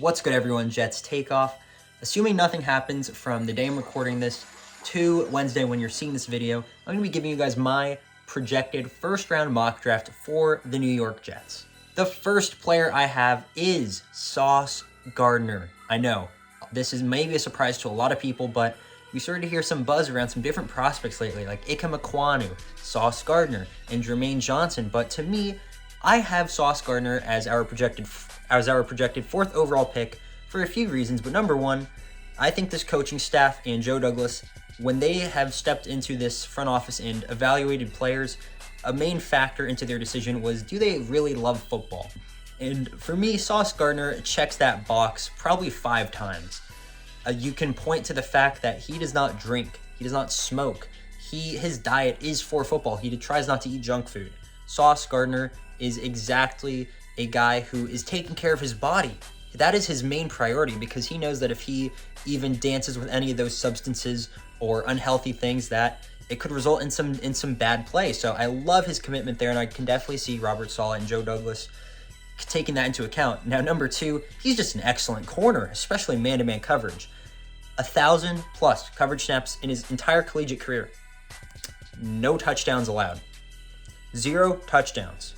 What's good, everyone? Jets takeoff. Assuming nothing happens from the day I'm recording this to Wednesday when you're seeing this video, I'm going to be giving you guys my projected first-round mock draft for the New York Jets. The first player I have is Sauce Gardner. I know, this is maybe a surprise to a lot of people, but we started to hear some buzz around some different prospects lately, like Ikem Ekwonu, Sauce Gardner, and Jermaine Johnson. But to me, I have Sauce Gardner as our projected fourth overall pick for a few reasons. But number one, I think this coaching staff and Joe Douglas, when they have stepped into this front office and evaluated players, a main factor into their decision was, do they really love football? And for me, Sauce Gardner checks that box probably 5 times. You can point to the fact that he does not drink, he does not smoke, his diet is for football. He tries not to eat junk food. Sauce Gardner is exactly a guy who is taking care of his body. That is his main priority, because he knows that if he even dances with any of those substances or unhealthy things, that it could result in some bad play. So I love his commitment there, and I can definitely see Robert Saleh and Joe Douglas taking that into account. Now, number 2, he's just an excellent corner, especially man-to-man coverage. 1,000 plus coverage snaps in his entire collegiate career. No touchdowns allowed. 0 touchdowns.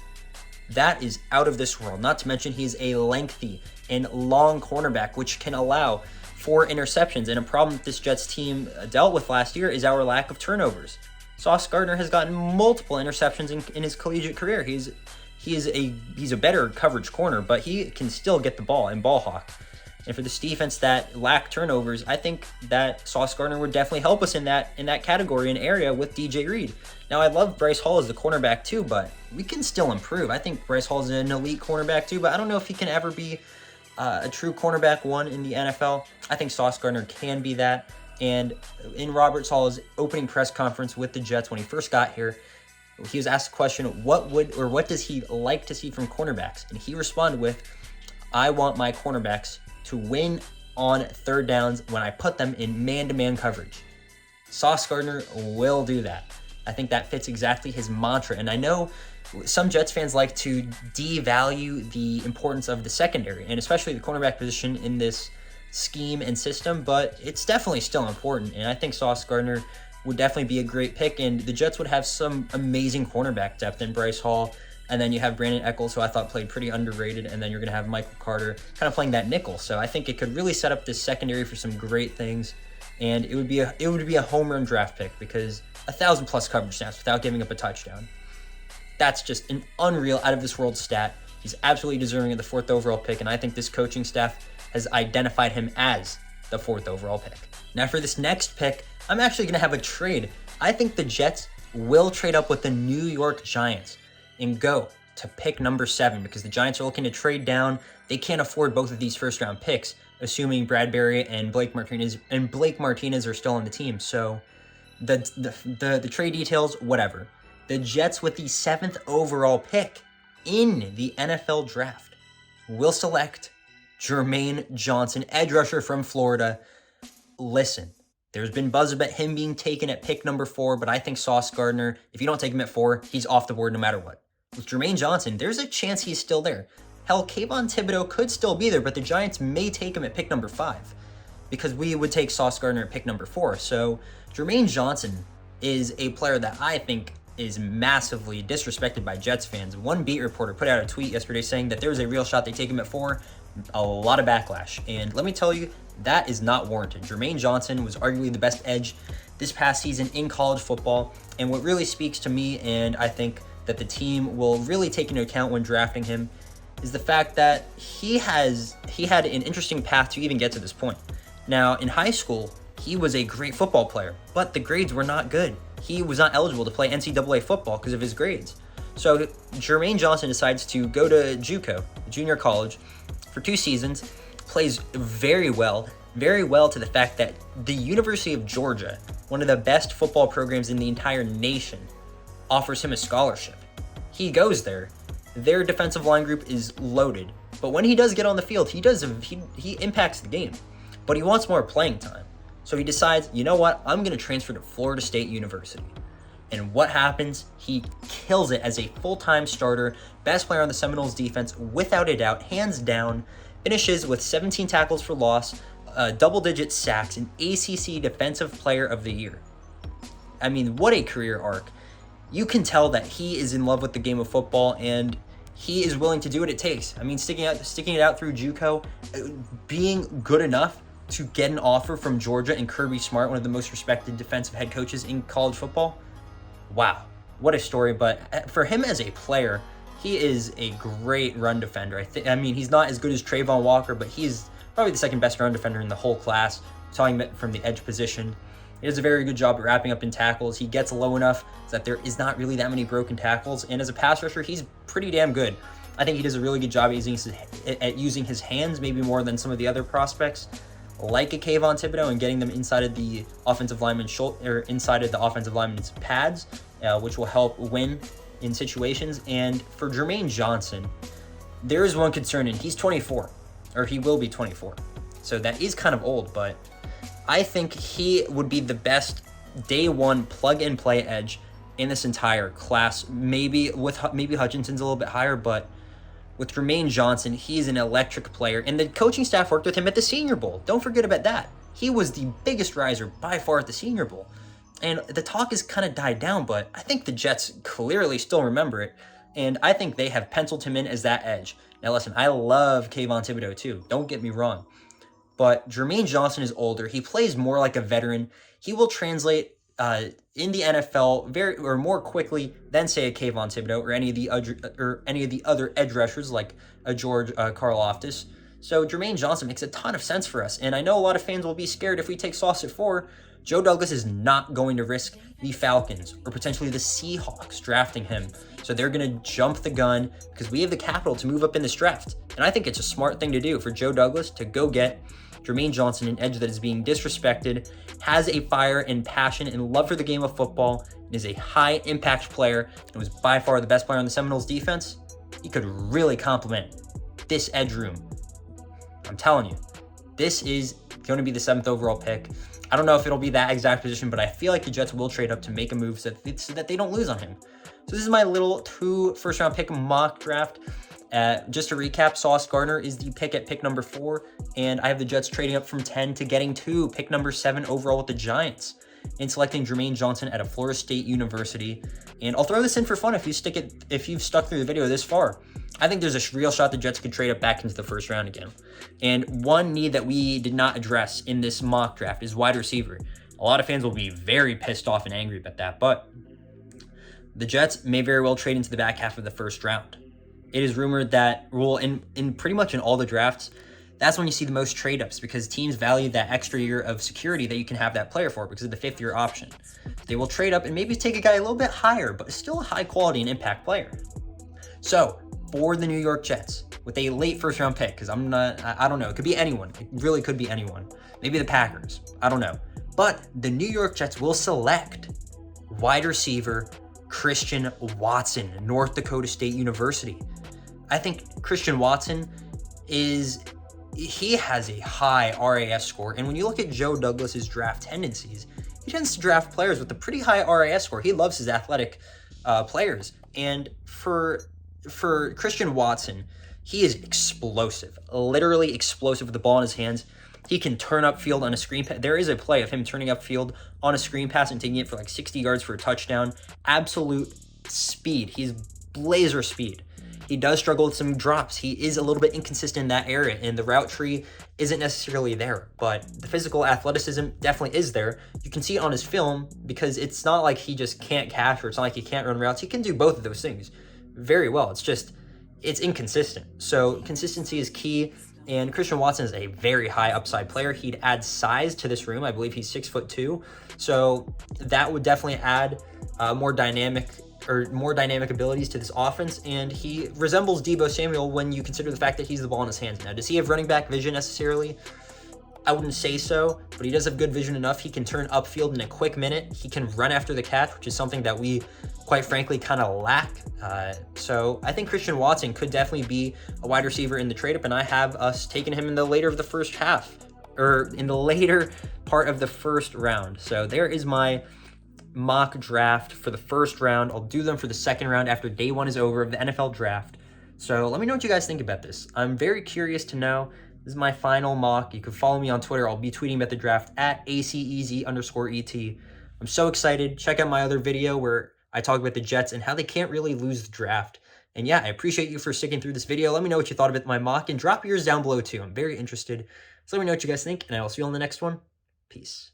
That is out of this world. Not to mention he's a lengthy and long cornerback, which can allow 4 interceptions. And a problem that this Jets team dealt with last year is our lack of turnovers. Sauce Gardner has gotten multiple interceptions in his collegiate career. He's a better coverage corner, but he can still get the ball and ball hawk. And for this defense that lack turnovers, I think that Sauce Gardner would definitely help us in that category and area with DJ Reed. Now, I love Bryce Hall as the cornerback too, but we can still improve. I think Bryce Hall is an elite cornerback too, but I don't know if he can ever be a true cornerback 1 in the NFL. I think Sauce Gardner can be that. And in Robert Saleh's opening press conference with the Jets when he first got here, he was asked the question, what does he like to see from cornerbacks? And he responded with, I want my cornerbacks to win on third downs when I put them in man-to-man coverage. Sauce Gardner will do that. I think that fits exactly his mantra. And I know some Jets fans like to devalue the importance of the secondary, and especially the cornerback position in this scheme and system, but it's definitely still important. And I think Sauce Gardner would definitely be a great pick, and the Jets would have some amazing cornerback depth in Bryce Hall, and then you have Brandon Echols, who I thought played pretty underrated, and then you're going to have Michael Carter kind of playing that nickel. So I think it could really set up this secondary for some great things, and it would be a home run draft pick, because 1,000 plus coverage snaps without giving up a touchdown. That's just an unreal, out of this world stat. He's absolutely deserving of the 4th overall pick, and I think this coaching staff has identified him as the 4th overall pick. Now for this next pick, I'm actually going to have a trade. I think the Jets will trade up with the New York Giants and go to pick number 7, because the Giants are looking to trade down. They can't afford both of these first-round picks, assuming Bradbury and Blake Martinez are still on the team. So the trade details, whatever. The Jets, with the 7th overall pick in the NFL draft, will select Jermaine Johnson, edge rusher from Florida. Listen, there's been buzz about him being taken at pick number 4, but I think Sauce Gardner, if you don't take him at 4, he's off the board no matter what. With Jermaine Johnson, there's a chance he's still there. Hell, kayvon thibodeaux could still be there, but the Giants may take him at pick number 5, because we would take Sauce Gardner at pick number 4. So Jermaine Johnson is a player that I think is massively disrespected by Jets fans. One beat reporter put out a tweet yesterday saying that there's a real shot they take him at 4. A lot of backlash. And let me tell you, that is not warranted. Jermaine Johnson was arguably the best edge this past season in college football. And what really speaks to me, and I think that the team will really take into account when drafting him, is the fact that he had an interesting path to even get to this point. Now, in high school, he was a great football player, but the grades were not good. He was not eligible to play NCAA football because of his grades. So Jermaine Johnson decides to go to JUCO, junior college, for 2 seasons, plays very well to the fact that the University of Georgia, one of the best football programs in the entire nation, offers him a scholarship. He goes there. Their defensive line group is loaded, but when he does get on the field, he impacts the game, but he wants more playing time. So he decides, you know what, I'm going to transfer to Florida State University. And what happens? He kills it as a full-time starter, best player on the Seminoles defense, without a doubt, hands down, finishes with 17 tackles for loss, double-digit sacks, and ACC Defensive Player of the Year. I mean, what a career arc. You can tell that he is in love with the game of football, and he is willing to do what it takes. I mean, sticking it out through JUCO, being good enough to get an offer from Georgia and Kirby Smart, one of the most respected defensive head coaches in college football. Wow, what a story. But for him as a player, he is a great run defender. I mean, he's not as good as Trayvon Walker, but he's probably the second best run defender in the whole class, talking about from the edge position. He does a very good job at wrapping up in tackles. He gets low enough so that there is not really that many broken tackles. And as a pass rusher, he's pretty damn good. I think he does a really good job at using his hands, maybe more than some of the other prospects, like a Kayvon Thibodeaux, and getting them inside of the offensive lineman's pads, which will help win in situations. And for Jermaine Johnson, there is one concern, and he's 24, or he will be 24. So that is kind of old, but I think he would be the best day one plug-and-play edge in this entire class. Maybe Hutchinson's a little bit higher, but with Jermaine Johnson, he's an electric player, and the coaching staff worked with him at the Senior Bowl. Don't forget about that. He was the biggest riser by far at the Senior Bowl. And the talk has kind of died down, but I think the Jets clearly still remember it, and I think they have penciled him in as that edge. Now listen, I love Kayvon Thibodeaux too, don't get me wrong. But Jermaine Johnson is older. He plays more like a veteran. He will translate in the NFL more quickly than, say, a Kayvon Thibodeaux or any of the other edge rushers like a George Karlaftis. So Jermaine Johnson makes a ton of sense for us. And I know a lot of fans will be scared if we take Sauce at 4. Joe Douglas is not going to risk the Falcons or potentially the Seahawks drafting him. So they're going to jump the gun because we have the capital to move up in this draft. And I think it's a smart thing to do for Joe Douglas to go get Jermaine Johnson, an edge that is being disrespected, has a fire and passion and love for the game of football, and is a high-impact player, and was by far the best player on the Seminoles defense. He could really complement this edge room. I'm telling you, this is going to be the 7th overall pick. I don't know if it'll be that exact position, but I feel like the Jets will trade up to make a move so that they don't lose on him. So this is my little 2 first-round pick mock draft. Just to recap, Sauce Gardner is the pick at pick number 4, and I have the Jets trading up from 10 to getting to pick number 7 overall with the Giants, and selecting Jermaine Johnson at a Florida State University. And I'll throw this in for fun if you've stuck through the video this far. I think there's a real shot the Jets could trade up back into the first round again. And one need that we did not address in this mock draft is wide receiver. A lot of fans will be very pissed off and angry about that, but the Jets may very well trade into the back half of the first round. It is rumored that in pretty much in all the drafts, that's when you see the most trade-ups because teams value that extra year of security that you can have that player for because of the 5th-year option. They will trade up and maybe take a guy a little bit higher, but still a high-quality and impact player. So, for the New York Jets, with a late first-round pick, because I don't know, it could be anyone. It really could be anyone. Maybe the Packers. I don't know. But the New York Jets will select wide receiver Christian Watson, North Dakota State University. I think Christian Watson he has a high RAS score. And when you look at Joe Douglas's draft tendencies, he tends to draft players with a pretty high RAS score. He loves his athletic players. And for Christian Watson, he is explosive, literally explosive with the ball in his hands. He can turn upfield on a screen pass. There is a play of him turning upfield on a screen pass and taking it for like 60 yards for a touchdown. Absolute speed. He's blazer speed. He does struggle with some drops. He is a little bit inconsistent in that area, and the route tree isn't necessarily there, but the physical athleticism definitely is there. You can see it on his film because it's not like he just can't catch or it's not like he can't run routes. He can do both of those things very well. It's inconsistent. So consistency is key, and Christian Watson is a very high upside player. He'd add size to this room. I believe he's 6'2", so that would definitely add more dynamic abilities to this offense, and he resembles Deebo Samuel when you consider the fact that he's the ball in his hands. Now, does he have running back vision necessarily? I wouldn't say so, but he does have good vision enough. He can turn upfield in a quick minute. He can run after the catch, which is something that we, quite frankly, kind of lack. So I think Christian Watson could definitely be a wide receiver in the trade-up, and I have us taking him in the later of the first half, or in the later part of the first round. So there is my mock draft for the first round. I'll do them for the second round after day 1 is over of the NFL draft. So let me know what you guys think about this. I'm very curious to know. This is my final mock. You can follow me on Twitter. I'll be tweeting about the draft at ACEZ_ET. I'm so excited. Check out my other video where I talk about the Jets and how they can't really lose the draft. And yeah, I appreciate you for sticking through this video. Let me know what you thought about my mock and drop yours down below too. I'm very interested. So let me know what you guys think, and I will see you on the next one. Peace.